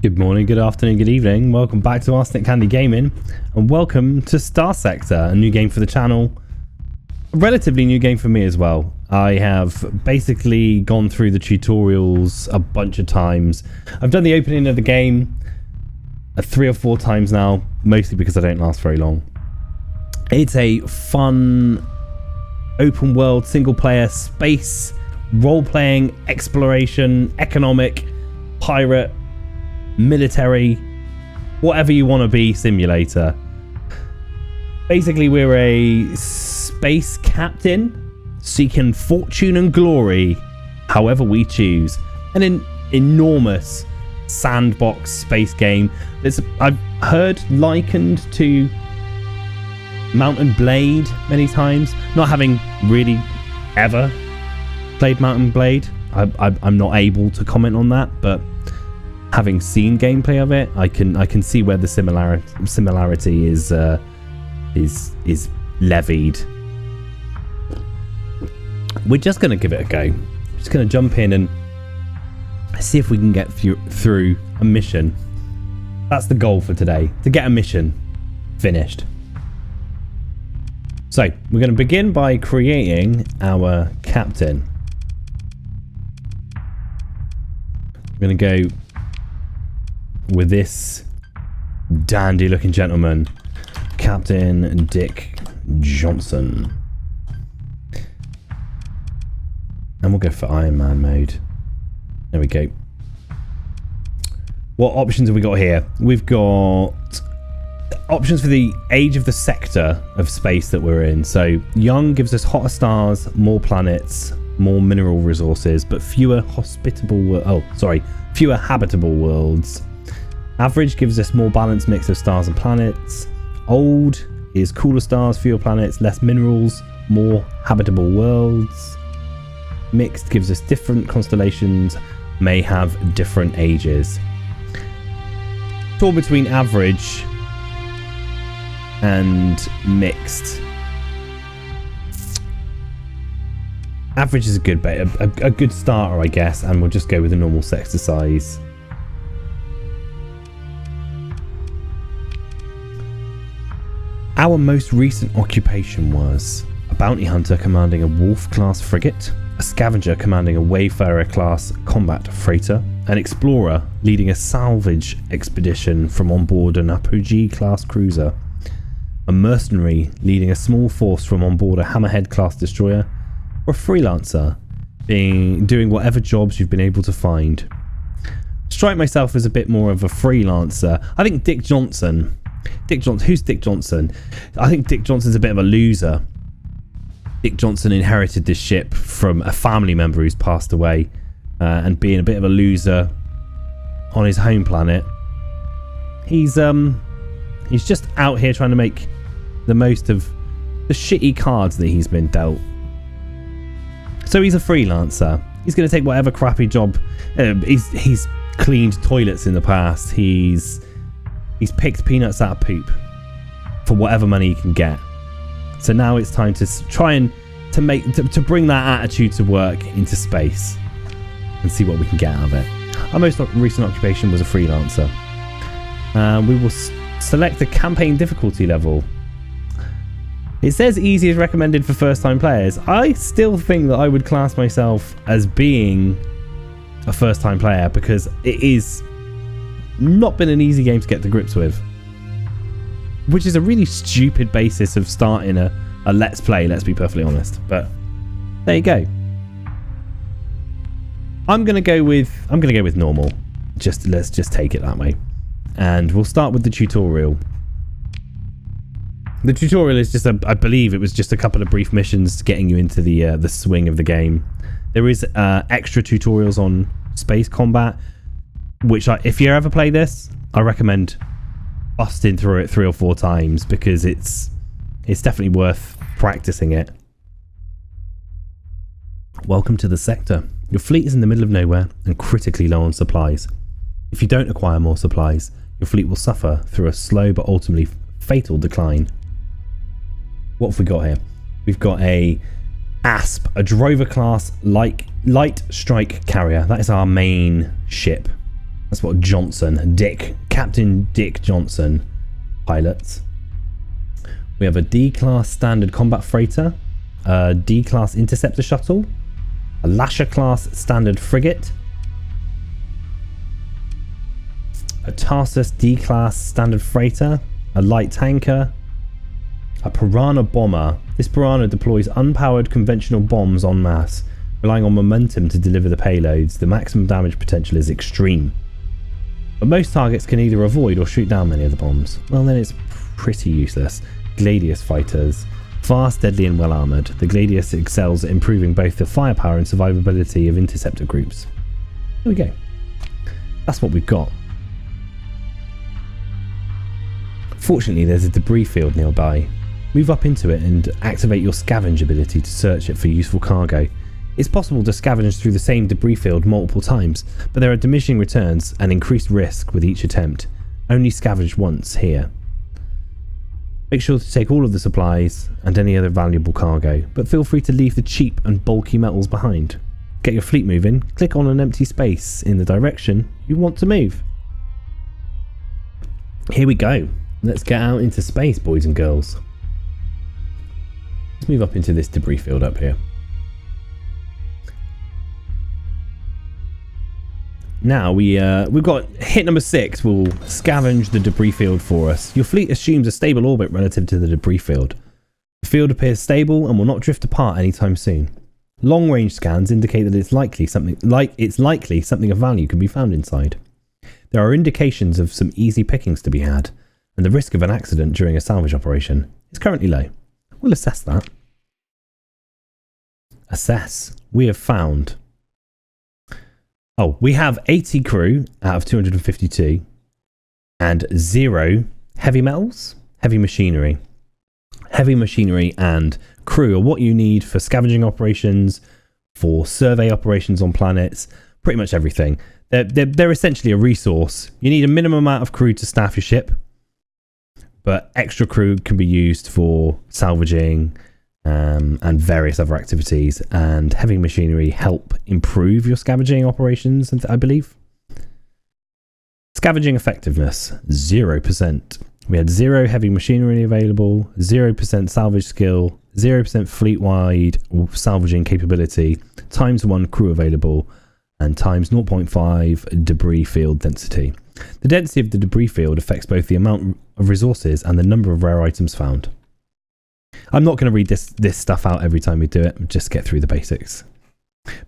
Good morning, good afternoon, good evening. Welcome back to Arsenic Candy Gaming, and welcome to Starsector, a new game for the channel. A relatively new game for me as well. I have basically gone through the tutorials a bunch of times. I've done the opening of the game 3 or 4 times now, mostly because I don't last very long. It's a fun, open world, single player, space, role-playing, exploration, economic, pirate, military, whatever you want to be simulator. Basically, we're a space captain seeking fortune and glory however we choose. An enormous sandbox space game that's, I've heard, likened to Mount and Blade many times. Not having really ever played Mount and Blade, I'm not able to comment on that, but having seen gameplay of it, I can see where the similarity is levied. We're just gonna give it a go. Just gonna jump in and see if we can get through a mission. That's the goal for today, to get a mission finished. So we're going to begin by creating our captain. I'm going to go with this dandy looking gentleman, Captain Dick Johnson. And we'll go for Iron Man mode. There we go. What options have we got here? We've got options for the age of the sector of space that we're in. So young gives us hotter stars, more planets, more mineral resources, but fewer habitable worlds. Average gives us more balanced mix of stars and planets. Old is cooler stars, fewer planets, less minerals, more habitable worlds. Mixed gives us different constellations, may have different ages. Torn between average and mixed. Average is a good bet, a good starter, I guess, and we'll just go with the normal sector size. Our most recent occupation was a bounty hunter commanding a Wolf-class frigate, a scavenger commanding a Wayfarer-class combat freighter, an explorer leading a salvage expedition from on board an Apogee-class cruiser, a mercenary leading a small force from on board a Hammerhead-class destroyer, or a freelancer doing whatever jobs you've been able to find. Strike myself as a bit more of a freelancer. I think Dick Johnson. Who's Dick Johnson? I think Dick Johnson's a bit of a loser. Dick Johnson inherited this ship from a family member who's passed away, and being a bit of a loser on his home planet, he's just out here trying to make the most of the shitty cards that he's been dealt. So he's a freelancer. He's going to take whatever crappy job. He's cleaned toilets in the past. He's picked peanuts out of poop for whatever money he can get. So now it's time to try and to bring that attitude to work into space and see what we can get out of it. Our most recent occupation was a freelancer. We will select the campaign difficulty level. It says easy is recommended for first-time players. I still think that I would class myself as being a first-time player because it is not been an easy game to get to grips with, which is a really stupid basis of starting a let's play, let's be perfectly honest, but there you go. I'm gonna go with normal. Let's just take it that way, and we'll start with the tutorial. The tutorial is just I believe it was just a couple of brief missions getting you into the swing of the game. There is extra tutorials on space combat, which if you ever play this, I recommend busting through it 3 or 4 times because it's definitely worth practicing it. Welcome to the sector. Your fleet is in the middle of nowhere and critically low on supplies. If you don't acquire more supplies, your fleet will suffer through a slow but ultimately fatal decline. What have we got here? We've got a Asp, a Drover class light strike carrier. That is our main ship. That's what Captain Dick Johnson pilots. We have a D-class standard combat freighter, a D-class interceptor shuttle, a Lasher-class standard frigate, a Tarsus D-class standard freighter, a light tanker, a Piranha bomber. This Piranha deploys unpowered conventional bombs en masse, relying on momentum to deliver the payloads. The maximum damage potential is extreme, but most targets can either avoid or shoot down many of the bombs. Well, then it's pretty useless. Gladius fighters. Fast, deadly and well armoured, the Gladius excels at improving both the firepower and survivability of interceptor groups. There we go. That's what we've got. Fortunately, there's a debris field nearby. Move up into it and activate your scavenge ability to search it for useful cargo. It's possible to scavenge through the same debris field multiple times, but there are diminishing returns and increased risk with each attempt. Only scavenge once here. Make sure to take all of the supplies and any other valuable cargo, but feel free to leave the cheap and bulky metals behind. Get your fleet moving, click on an empty space in the direction you want to move. Here we go. Let's get out into space, boys and girls. Let's move up into this debris field up here. Now we've got hit number 6 will scavenge the debris field for us. Your fleet assumes a stable orbit relative to the debris field. The field appears stable and will not drift apart anytime soon. Long range scans indicate that it's likely something of value can be found inside. There are indications of some easy pickings to be had, and the risk of an accident during a salvage operation is currently low. We'll assess that. Assess. We have found... we have 80 crew out of 252 and 0 heavy metals, heavy machinery. Heavy machinery and crew are what you need for scavenging operations, for survey operations on planets, pretty much everything. They're essentially a resource. You need a minimum amount of crew to staff your ship, but extra crew can be used for salvaging and various other activities, and heavy machinery help improve your scavenging operations, I believe. Scavenging effectiveness, 0%. We had 0 heavy machinery available, 0% salvage skill, 0% fleet-wide salvaging capability, ×1 crew available, and ×0.5 debris field density. The density of the debris field affects both the amount of resources and the number of rare items found. I'm not going to read this stuff out every time we do it, just get through the basics.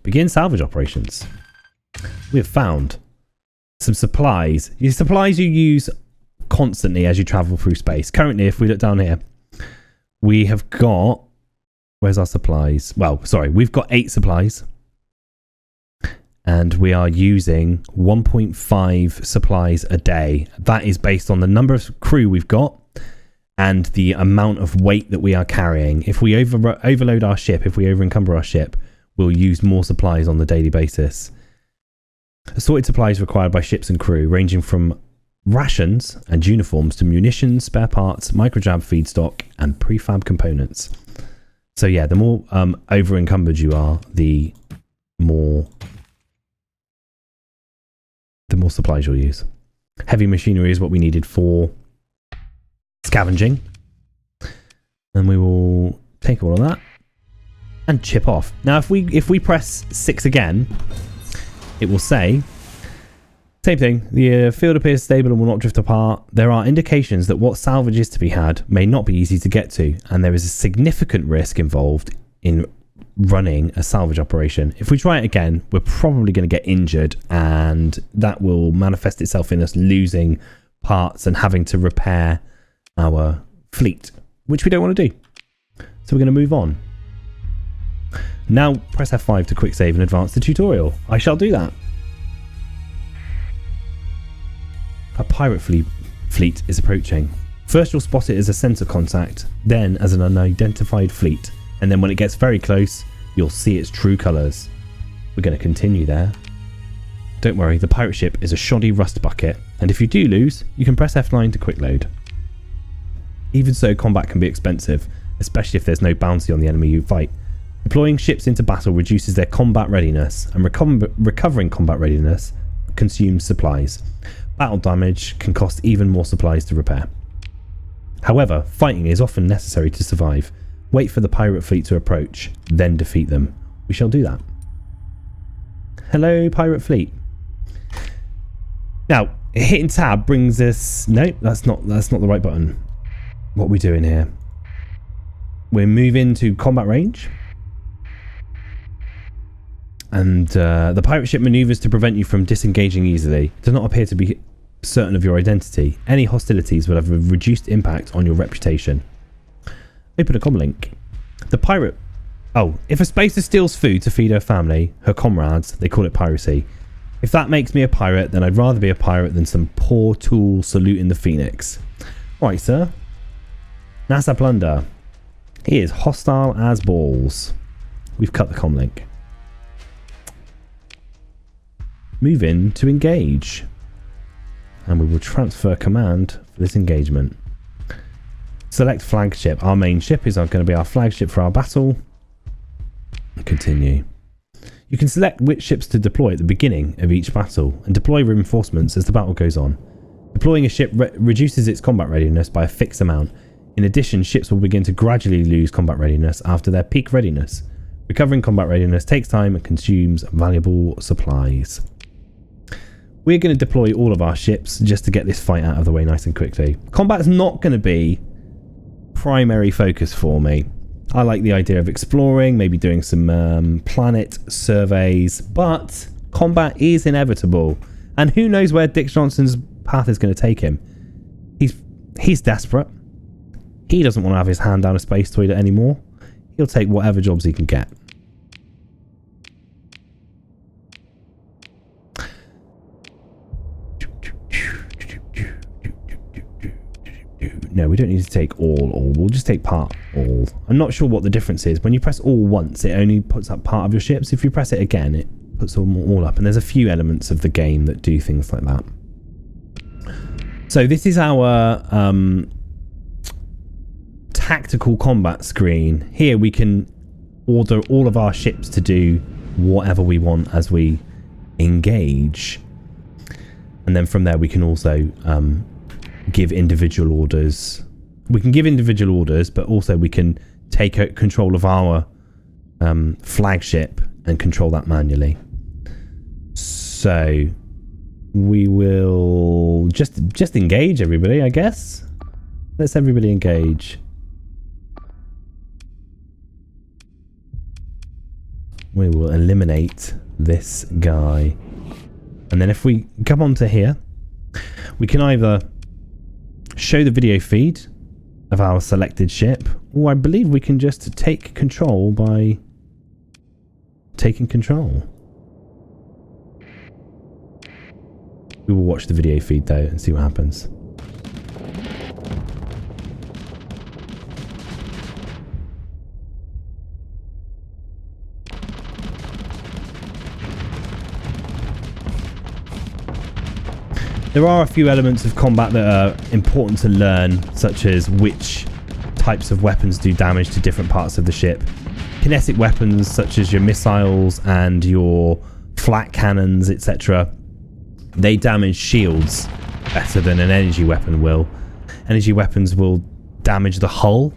Begin salvage operations. We have found some supplies. Your supplies you use constantly as you travel through space. Currently, if we look down here, we have got... Where's our supplies? Well, sorry, we've got 8 supplies. And we are using 1.5 supplies a day. That is based on the number of crew we've got and the amount of weight that we are carrying. If we overload our ship, if we over-encumber our ship, we'll use more supplies on the daily basis. Assorted supplies required by ships and crew, ranging from rations and uniforms to munitions, spare parts, microjab feedstock, and prefab components. So yeah, the more over-encumbered you are, the more supplies you'll use. Heavy machinery is what we needed for scavenging, and we will take all of that and chip off. Now if we press 6 again, it will say same thing. The field appears stable and will not drift apart. There are indications that what salvage is to be had may not be easy to get to, and there is a significant risk involved in running a salvage operation. If we try it again, we're probably going to get injured, and that will manifest itself in us losing parts and having to repair our fleet, which we don't want to do. So we're going to move on. Now press F5 to quick save and advance the tutorial. I shall do that. A pirate fleet is approaching. First you'll spot it as a sensor contact, then as an unidentified fleet, and then when it gets very close, you'll see its true colours. We're going to continue there. Don't worry, the pirate ship is a shoddy rust bucket, and if you do lose, you can press F9 to quick load. Even so, combat can be expensive, especially if there's no bounty on the enemy you fight. Deploying ships into battle reduces their combat readiness, and recovering combat readiness consumes supplies. Battle damage can cost even more supplies to repair. However, fighting is often necessary to survive. Wait for the pirate fleet to approach, then defeat them. We shall do that. Hello, pirate fleet. Now, hitting tab brings us... No, that's not the right button. What are we doing here? We're moving to combat range. And the pirate ship maneuvers to prevent you from disengaging easily. It does not appear to be certain of your identity. Any hostilities will have a reduced impact on your reputation. Open a comm link. The pirate... Oh, if a spacer steals food to feed her family, her comrades, they call it piracy. If that makes me a pirate, then I'd rather be a pirate than some poor tool saluting the phoenix. Right, sir. NASA plunder. He is hostile as balls. We've cut the comm link. Move in to engage. And we will transfer command for this engagement. Select flagship. Our main ship is going to be our flagship for our battle. And continue. You can select which ships to deploy at the beginning of each battle and deploy reinforcements as the battle goes on. Deploying a ship reduces its combat readiness by a fixed amount. In addition, ships will begin to gradually lose combat readiness after their peak readiness. Recovering combat readiness takes time and consumes valuable supplies. We're going to deploy all of our ships just to get this fight out of the way nice and quickly. Combat's not going to be primary focus for me. I like the idea of exploring, maybe doing some planet surveys, but combat is inevitable. And who knows where Dick Johnson's path is going to take him. He's desperate. He doesn't want to have his hand down a space toilet anymore. He'll take whatever jobs he can get. No, we don't need to take all. We'll just take part all. I'm not sure what the difference is. When you press all once, it only puts up part of your ships. If you press it again, it puts them all up. And there's a few elements of the game that do things like that. So this is our tactical combat screen. Here we can order all of our ships to do whatever we want as we engage. And then from there we can also... give individual orders. We can give individual orders, but also we can take control of our flagship and control that manually. So we will just engage everybody, I guess. Let's everybody engage. We will eliminate this guy. And then if we come onto here, we can either show the video feed of our selected ship, or I believe we can just take control by taking control. We will watch the video feed though and see what happens. There are a few elements of combat that are important to learn, such as which types of weapons do damage to different parts of the ship. Kinetic weapons such as your missiles and your flat cannons, etc. They damage shields better than an energy weapon will. Energy weapons will damage the hull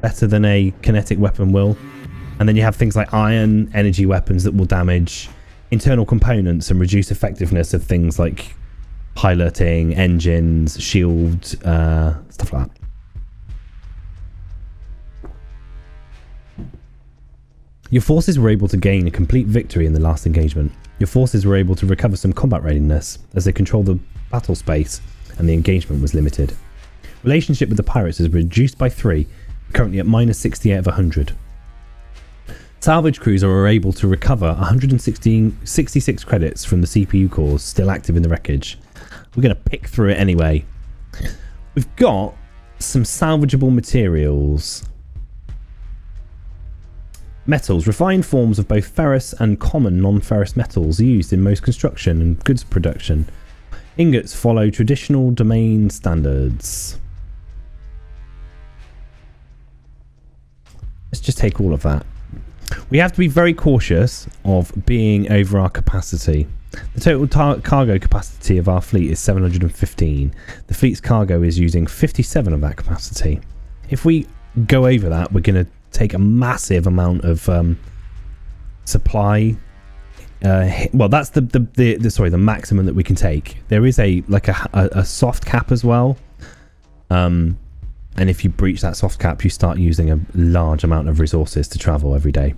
better than a kinetic weapon will. And then you have things like iron energy weapons that will damage internal components and reduce effectiveness of things like piloting, engines, shield, stuff like that. Your forces were able to gain a complete victory in the last engagement. Your forces were able to recover some combat readiness as they controlled the battle space and the engagement was limited. Relationship with the pirates is reduced by 3, currently at minus 68 of 100. Salvage crews are able to recover 166 credits from the CPU cores still active in the wreckage. We're going to pick through it anyway. We've got some salvageable materials. Metals. Refined forms of both ferrous and common non-ferrous metals used in most construction and goods production. Ingots follow traditional domain standards. Let's just take all of that. We have to be very cautious of being over our capacity. The total cargo capacity of our fleet is 715. The fleet's cargo is using 57 of that capacity. If we go over that, we're going to take a massive amount of supply. Well, that's the maximum that we can take. There is a soft cap as well. And if you breach that soft cap, you start using a large amount of resources to travel every day.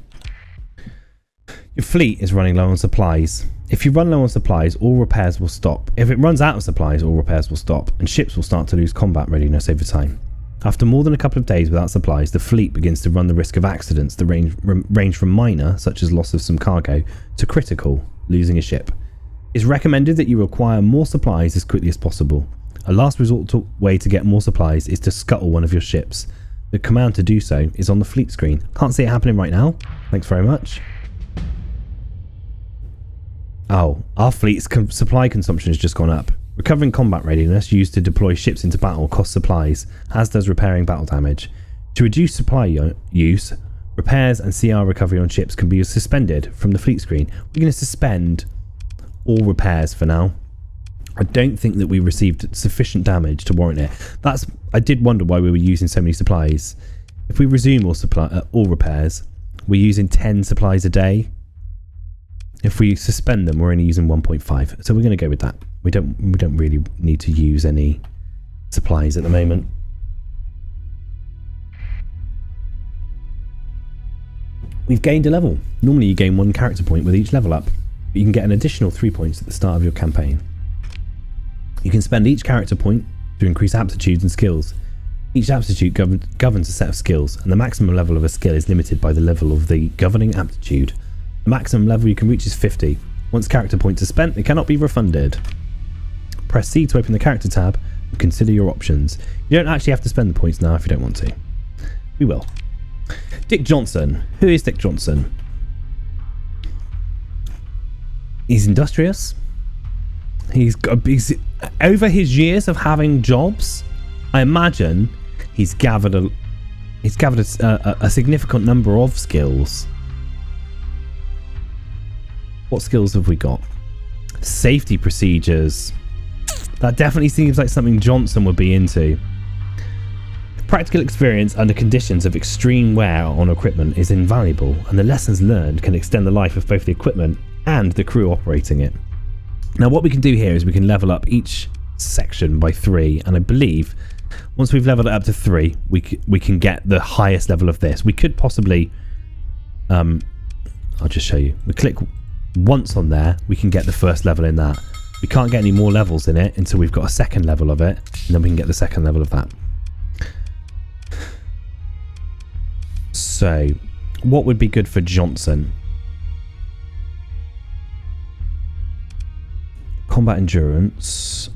Your fleet is running low on supplies. If you run low on supplies, all repairs will stop. If it runs out of supplies, all repairs will stop, and ships will start to lose combat readiness over time. After more than a couple of days without supplies, the fleet begins to run the risk of accidents that range from minor, such as loss of some cargo, to critical, losing a ship. It's recommended that you acquire more supplies as quickly as possible. A last resort way to get more supplies is to scuttle one of your ships. The command to do so is on the fleet screen. Can't see it happening right now. Thanks very much. Oh, our fleet's supply consumption has just gone up. Recovering combat readiness used to deploy ships into battle costs supplies, as does repairing battle damage. To reduce supply use, repairs and CR recovery on ships can be suspended from the fleet screen. We're going to suspend all repairs for now. I don't think that we received sufficient damage to warrant it. I did wonder why we were using so many supplies. If we resume all repairs, we're using 10 supplies a day. If we suspend them, we're only using 1.5. So we're going to go with that. We don't really need to use any supplies at the moment. We've gained a level. Normally you gain 1 character point with each level up, but you can get an additional 3 points at the start of your campaign. You can spend each character point to increase aptitudes and skills. Each aptitude governs a set of skills, and the maximum level of a skill is limited by the level of the governing aptitude. The maximum level you can reach is 50. Once character points are spent, they cannot be refunded. Press C to open the character tab and consider your options. You don't actually have to spend the points now if you don't want to. We will. Dick Johnson. Who is Dick Johnson? He's industrious. He's over his years of having jobs, I imagine he's gathered a significant number of skills. What skills have we got? Safety procedures. That definitely seems like something Johnson would be into. Practical experience under conditions of extreme wear on equipment is invaluable, and the lessons learned can extend the life of both the equipment and the crew operating it. Now what we can do here is we can level up each section by 3, and I believe once we've leveled it up to 3, we can get the highest level of this. We could possibly I'll just show you. We click once on there, we can get the first level in that. We can't get any more levels in it until we've got a second level of it, and then we can get the second level of that. So what would be good for Johnson? Combat endurance,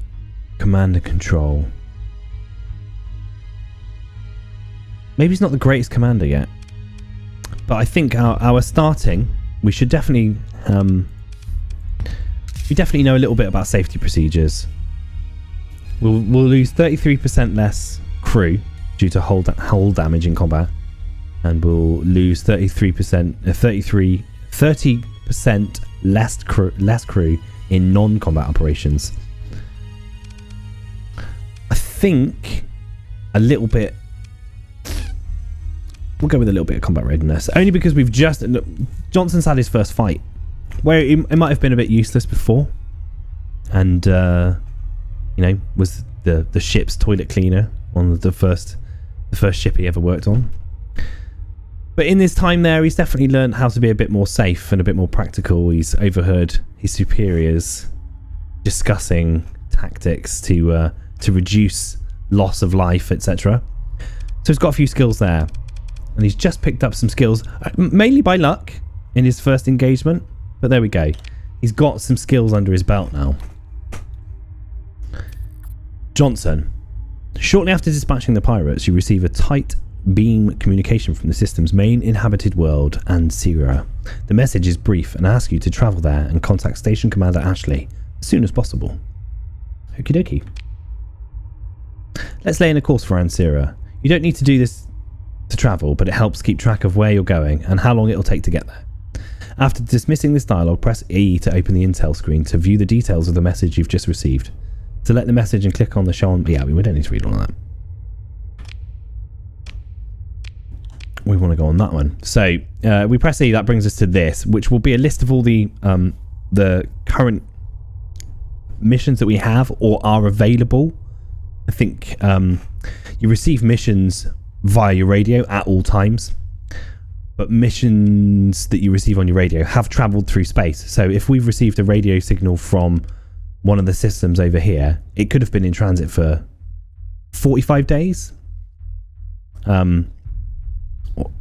command and control. Maybe he's not the greatest commander yet, but I think our starting, we should definitely we definitely know a little bit about safety procedures. We'll lose 33% less crew due to hull damage in combat, and we'll lose 30% less crew in non-combat operations. I think a little bit. We'll go with a little bit of combat readiness, only because we've just Johnson's had his first fight, where it might have been a bit useless before, and was the ship's toilet cleaner on the first ship he ever worked on. But in this time there, he's definitely learned how to be a bit more safe and a bit more practical. He's overheard his superiors discussing tactics to reduce loss of life, etc. So he's got a few skills there, and he's just picked up some skills, mainly by luck, in his first engagement. But there we go. He's got some skills under his belt now. Johnson. Shortly after dispatching the pirates, you receive a tight beam communication from the system's main inhabited world, Ansira. The message is brief and asks you to travel there and contact Station Commander Ashley as soon as possible. Okie dokie. Let's lay in a course for Ansira. You don't need to do this to travel, but it helps keep track of where you're going and how long it'll take to get there. After dismissing this dialogue, press E to open the intel screen to view the details of the message you've just received. Select the message and click on the show on... Yeah, we don't need to read all of that. We want to go on that one. So we press E, that brings us to this, which will be a list of all the current missions that we have or are available. I think you receive missions via your radio at all times, but missions that you receive on your radio have traveled through space. So if we've received a radio signal from one of the systems over here, it could have been in transit for 45 days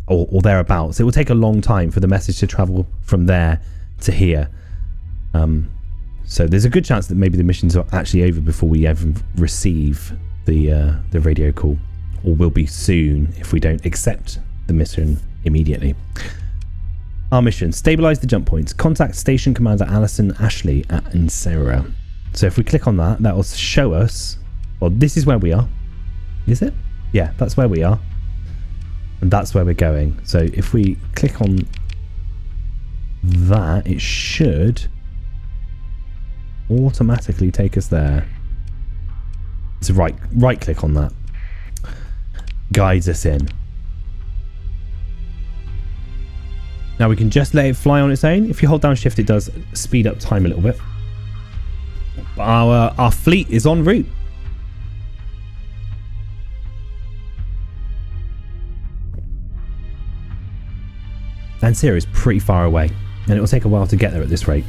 or thereabouts. It will take a long time for the message to travel from there to here. So there's a good chance that maybe the missions are actually over before we ever receive the radio call, or will be soon if we don't accept the mission immediately. Our mission: stabilize the jump points. Contact Station Commander Alison Ashley at Insera. So if we click on that, that will show us, well, this is where we are. Is it? Yeah, that's where we are. And that's where we're going. So if we click on that, it should automatically take us there. So right click on that. Guides us in. Now we can just let it fly on its own. If you hold down shift, it does speed up time a little bit. But our fleet is en route. Ansira is pretty far away, and it will take a while to get there at this rate.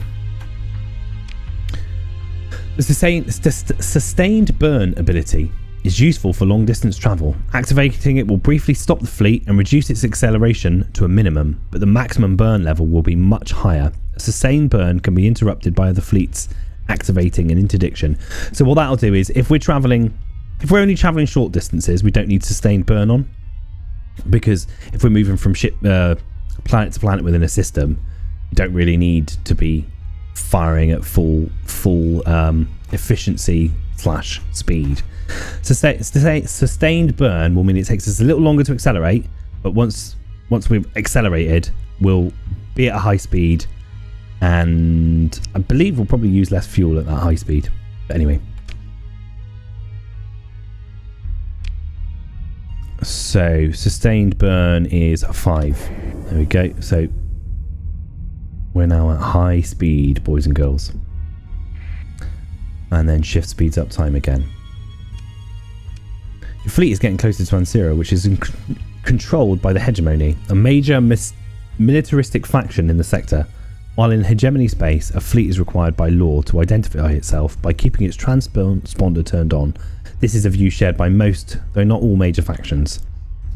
The sustained burn ability is useful for long distance travel. Activating it will briefly stop the fleet and reduce its acceleration to a minimum, but the maximum burn level will be much higher. A sustained burn can be interrupted by the fleet's activating an interdiction. So what that'll do is, if we're only traveling short distances, we don't need sustained burn on, because if we're moving from planet to planet within a system, you don't really need to be firing at full efficiency / speed. Sustained burn will mean it takes us a little longer to accelerate, but once we've accelerated, we'll be at a high speed, and I believe we'll probably use less fuel at that high speed. But anyway, so sustained burn is 5. There we go. So we're now at high speed, boys and girls. And then shift speeds up time again. Your fleet is getting closer to Ansira, which is controlled by the Hegemony, a major militaristic faction in the sector. While in hegemony space, a fleet is required by law to identify itself by keeping its transponder turned on. This is a view shared by most, though not all, major factions.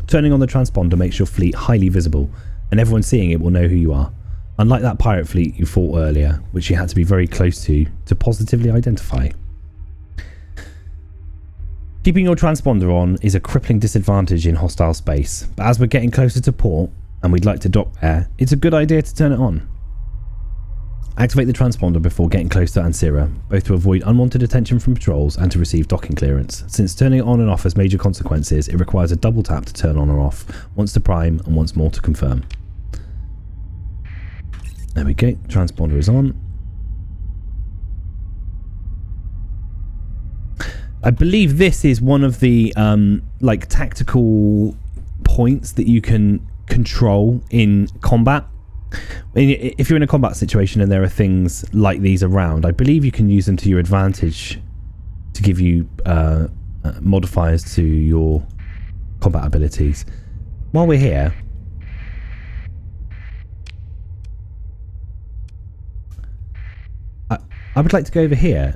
Turning on the transponder makes your fleet highly visible, and everyone seeing it will know who you are. Unlike that pirate fleet you fought earlier, which you had to be very close to positively identify. Keeping your transponder on is a crippling disadvantage in hostile space, but as we're getting closer to port, and we'd like to dock there, it's a good idea to turn it on. Activate the transponder before getting close to Ansira, both to avoid unwanted attention from patrols and to receive docking clearance. Since turning it on and off has major consequences, it requires a double tap to turn on or off, once to prime and once more to confirm. There we go, transponder is on. I believe this is one of the tactical points that you can control in combat. If you're in a combat situation and there are things like these around, I believe you can use them to your advantage to give you modifiers to your combat abilities. While we're here, I would like to go over here.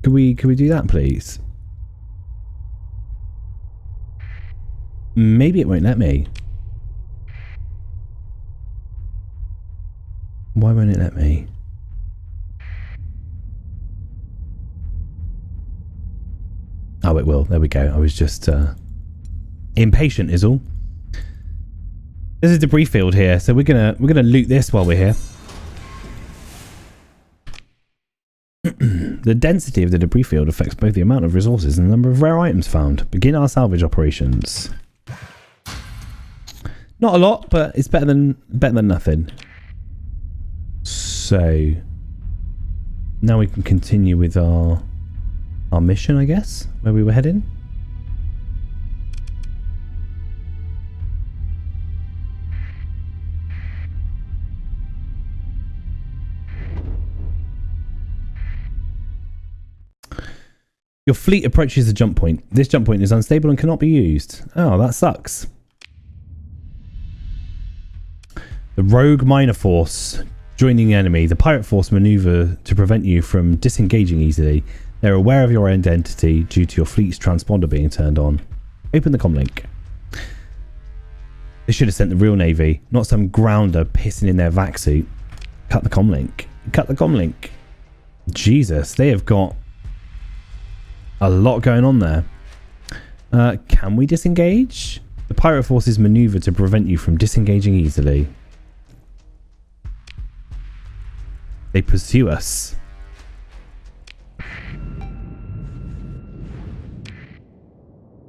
Could we do that, please? Maybe it won't let me. Why won't it let me? Oh, it will. There we go. I was just impatient is all. There's a debris field here, so we're gonna loot this while we're here. The density of the debris field affects both the amount of resources and the number of rare items found. Begin our salvage operations. Not a lot, but it's better than nothing. So now we can continue with our mission, I guess, where we were heading. Your fleet approaches the jump point. This jump point is unstable and cannot be used. Oh, that sucks. The rogue minor force joining the enemy. The pirate force maneuver to prevent you from disengaging easily. They're aware of your identity due to your fleet's transponder being turned on. Open the comlink. They should have sent the real navy, not some grounder pissing in their vac suit. Cut the comlink. Cut the comlink. Jesus, they have got a lot going on there. Can we disengage? The pirate forces maneuver to prevent you from disengaging easily. They pursue us.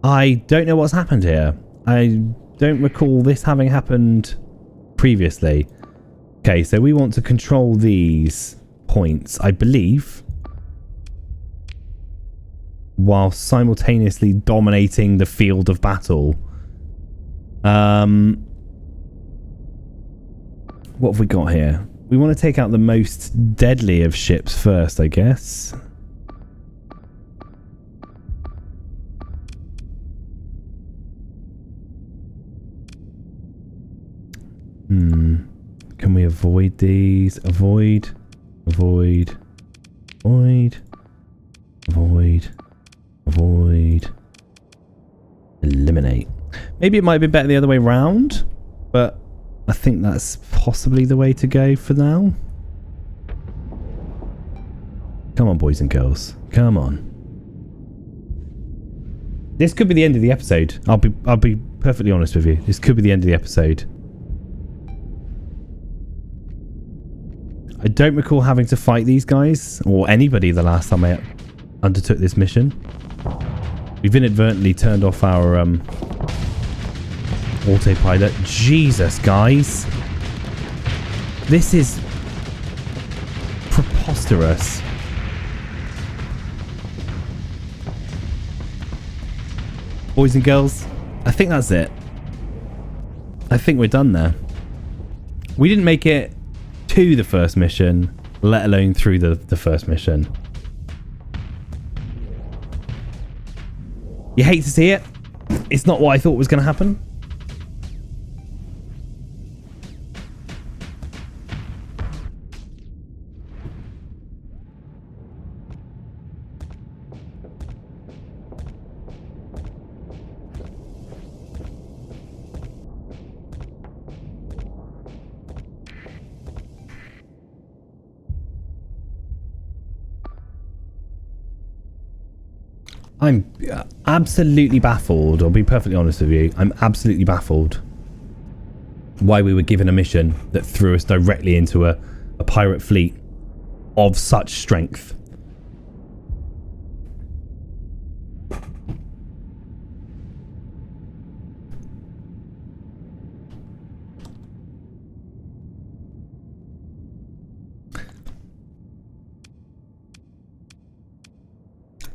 I don't know what's happened here. I don't recall this having happened previously. Okay, so we want to control these points, I believe, while simultaneously dominating the field of battle. What have we got here? We want to take out the most deadly of ships first, I guess. Can we avoid these? Avoid. Avoid. Avoid. Avoid. Avoid. Eliminate. Maybe it might be better the other way round, but I think that's possibly the way to go for now. Come on, boys and girls. Come on. This could be the end of the episode. I'll be perfectly honest with you. This could be the end of the episode. I don't recall having to fight these guys or anybody the last time I undertook this mission. We've inadvertently turned off our autopilot. Jesus, guys. This is preposterous. Boys and girls, I think that's it. I think we're done there. We didn't make it to the first mission, let alone through the first mission. You hate to see it. It's not what I thought was going to happen. I'm absolutely baffled. I'll be perfectly honest with you. I'm absolutely baffled why we were given a mission that threw us directly into a pirate fleet of such strength.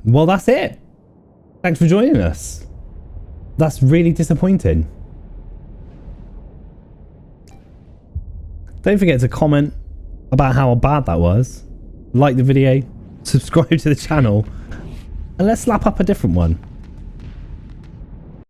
Well, that's it. Thanks for joining us. That's really disappointing. Don't forget to comment about how bad that was. Like the video, subscribe to the channel, and let's slap up a different one.